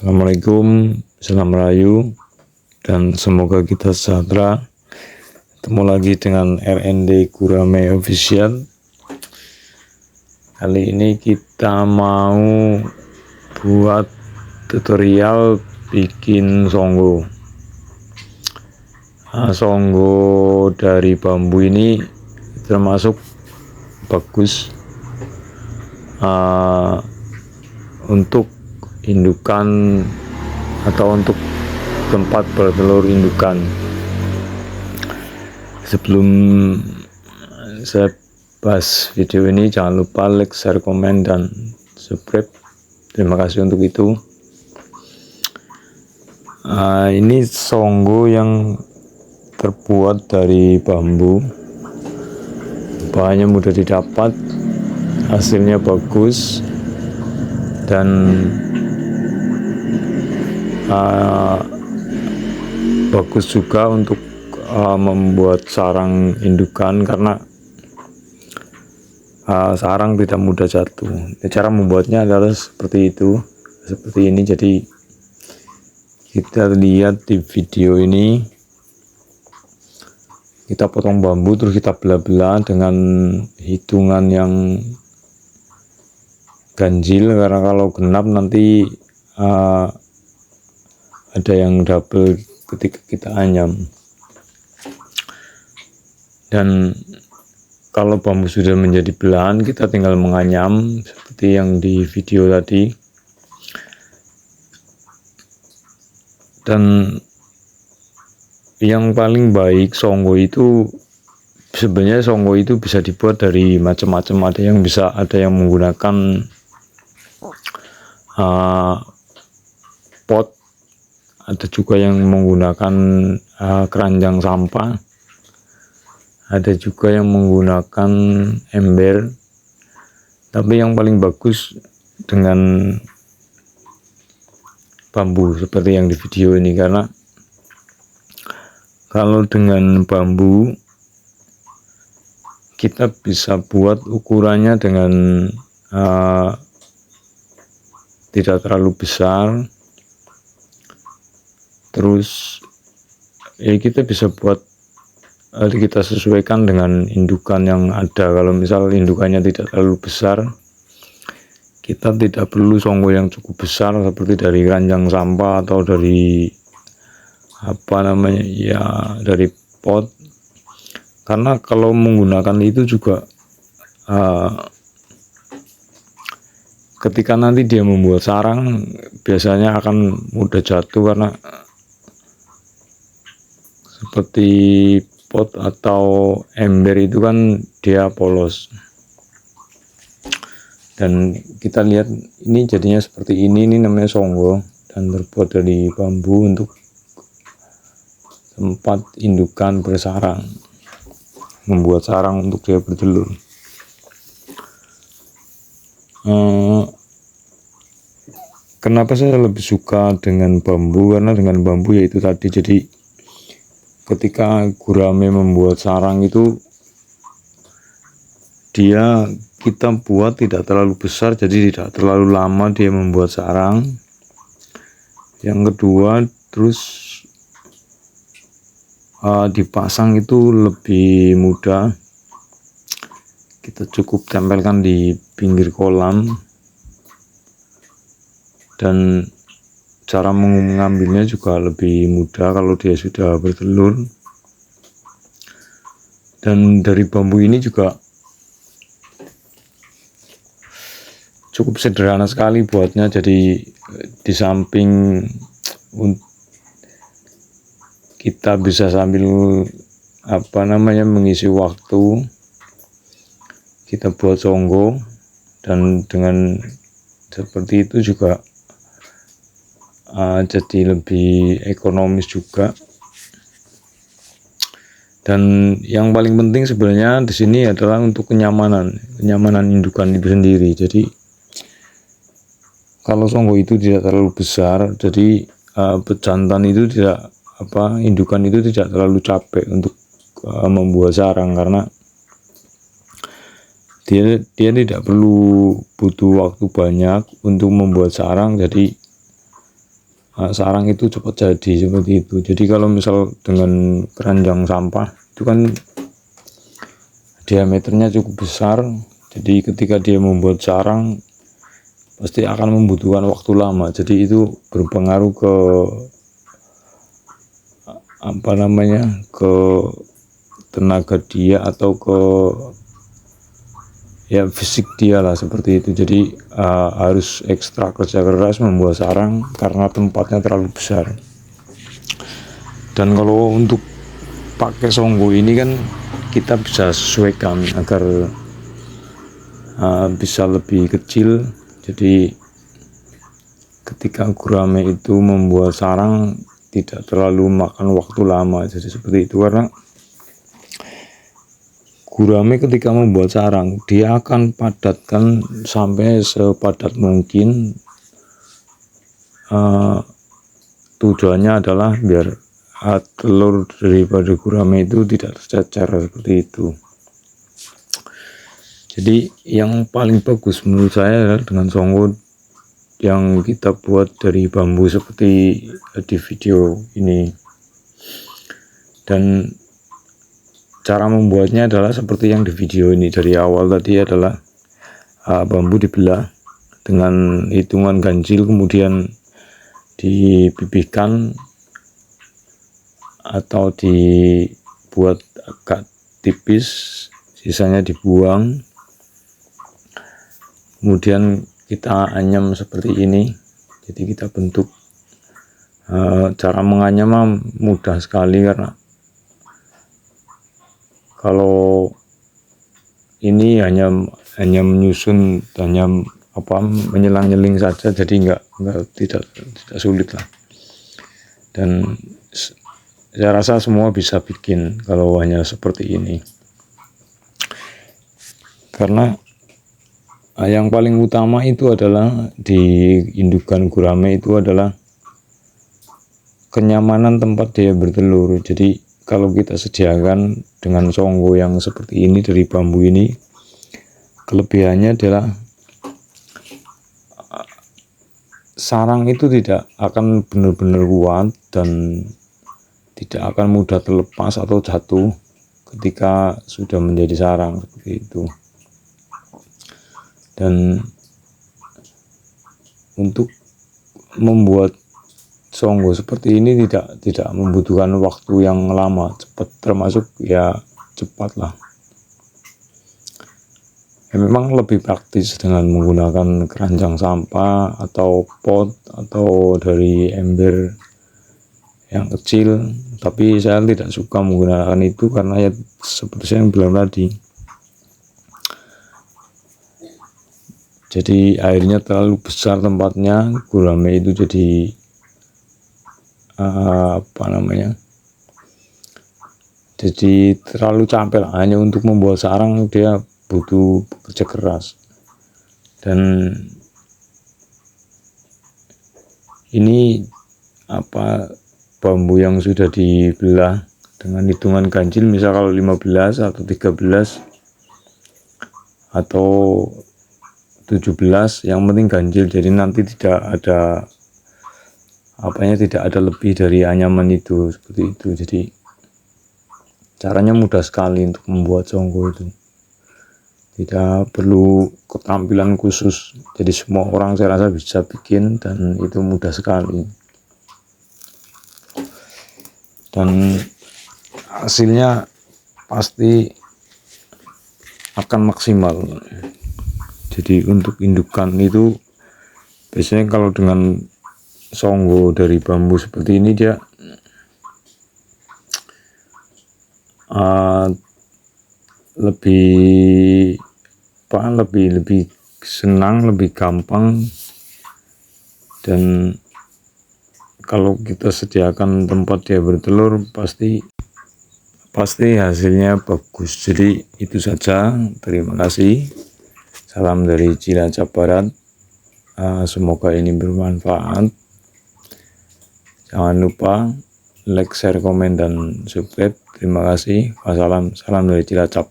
Assalamualaikum, salam rayu, dan semoga kita sejahtera. Ketemu lagi dengan RND Gurame Official. Kali ini kita mau buat tutorial bikin songgo. Songgo dari bambu ini termasuk bagus untuk indukan atau untuk tempat bertelur indukan. Sebelum saya bahas video ini, jangan lupa like, share, komen, dan subscribe. Terima kasih untuk itu. Ini songgo yang terbuat dari bambu, bahannya mudah didapat, hasilnya bagus, dan bagus juga untuk membuat sarang indukan, karena sarang tidak mudah jatuh. Cara membuatnya adalah seperti ini. Jadi kita lihat di video ini, kita potong bambu terus kita belah-belah dengan hitungan yang ganjil, karena kalau genap nanti ada yang double ketika kita anyam. Dan kalau bambu sudah menjadi belahan, kita tinggal menganyam seperti yang di video tadi. Dan yang paling baik songgo itu, sebenarnya songgo itu bisa dibuat dari macam-macam. Ada yang menggunakan pot, ada juga yang menggunakan keranjang sampah, ada juga yang menggunakan ember. Tapi yang paling bagus dengan bambu seperti yang di video ini, karena kalau dengan bambu kita bisa buat ukurannya dengan tidak terlalu besar. Terus kita bisa buat, kita sesuaikan dengan indukan yang ada. Kalau misal indukannya tidak terlalu besar, kita tidak perlu songgo yang cukup besar seperti dari keranjang sampah atau dari dari pot. Karena kalau menggunakan itu juga ketika nanti dia membuat sarang, biasanya akan mudah jatuh, karena seperti pot atau ember itu kan dia polos. Dan kita lihat ini jadinya seperti ini namanya songgo, dan terbuat dari bambu untuk tempat indukan bersarang, membuat sarang untuk dia bertelur. Kenapa saya lebih suka dengan bambu? Karena dengan bambu yaitu tadi, jadi ketika gurame membuat sarang itu, kita buat tidak terlalu besar, jadi tidak terlalu lama dia membuat sarang. Yang kedua, terus dipasang itu lebih mudah. Kita cukup tempelkan di pinggir kolam, dan cara mengambilnya juga lebih mudah kalau dia sudah bertelur. Dan dari bambu ini juga cukup sederhana sekali buatnya. Jadi di samping kita bisa sambil mengisi waktu, kita buat songgo, dan dengan seperti itu juga jadi lebih ekonomis juga. Dan yang paling penting sebenarnya di sini adalah untuk kenyamanan indukan itu sendiri. Jadi kalau songgo itu tidak terlalu besar, jadi pejantan itu tidak indukan itu tidak terlalu capek untuk membuat sarang, karena dia tidak perlu butuh waktu banyak untuk membuat sarang. Jadi sarang itu cepat jadi seperti itu. Jadi kalau misal dengan keranjang sampah itu kan diameternya cukup besar, jadi ketika dia membuat sarang pasti akan membutuhkan waktu lama. Jadi itu berpengaruh ke ke tenaga dia atau ke fisik dia lah, seperti itu. Jadi harus ekstra kerja keras membuat sarang karena tempatnya terlalu besar. Dan kalau untuk pakai songgo ini kan kita bisa sesuaikan agar bisa lebih kecil. Jadi ketika gurame itu membuat sarang tidak terlalu makan waktu lama, jadi seperti itu. Karena gurame ketika membuat sarang dia akan padatkan sampai sepadat mungkin. Tujuannya adalah biar telur daripada gurame itu tidak tercecer seperti itu. Jadi yang paling bagus menurut saya adalah dengan songgo yang kita buat dari bambu seperti di video ini. Dan cara membuatnya adalah seperti yang di video ini. Dari awal tadi adalah bambu dibelah dengan hitungan ganjil, kemudian dipipihkan atau dibuat agak tipis, sisanya dibuang. Kemudian kita anyam seperti ini. Jadi kita bentuk. Cara menganyam mudah sekali, karena kalau ini hanya menyusun, hanya menyelang-nyeling saja, jadi tidak sulit lah. Dan saya rasa semua bisa bikin kalau hanya seperti ini, karena yang paling utama itu adalah di indukan gurame itu adalah kenyamanan tempat dia bertelur. Jadi kalau kita sediakan dengan songgo yang seperti ini dari bambu ini, kelebihannya adalah sarang itu tidak akan benar-benar kuat dan tidak akan mudah terlepas atau jatuh ketika sudah menjadi sarang seperti itu. Dan untuk membuat songgo seperti ini tidak membutuhkan waktu yang lama, cepat, termasuk cepat lah. Memang lebih praktis dengan menggunakan keranjang sampah atau pot atau dari ember yang kecil, tapi saya tidak suka menggunakan itu karena seperti saya bilang tadi, jadi airnya terlalu besar tempatnya, gurame itu jadi jadi terlalu capek lah. Hanya untuk membuat sarang dia butuh kerja keras. Dan ini bambu yang sudah dibelah dengan hitungan ganjil, misal kalau 15 atau 13 atau 17, yang penting ganjil. Jadi nanti tidak ada tidak ada lebih dari anyaman itu, seperti itu. Jadi caranya mudah sekali untuk membuat songgo itu, tidak perlu keterampilan khusus. Jadi semua orang saya rasa bisa bikin, dan itu mudah sekali, dan hasilnya pasti akan maksimal. Jadi untuk indukan itu biasanya kalau dengan songgo dari bambu seperti ini dia lebih senang, lebih gampang. Dan kalau kita sediakan tempat dia bertelur pasti hasilnya bagus. Jadi itu saja, terima kasih, salam dari Cilacap Barat. Semoga ini bermanfaat. Jangan lupa like, share, komen, dan subscribe. Terima kasih. Wassalam, salam dari Cilacap.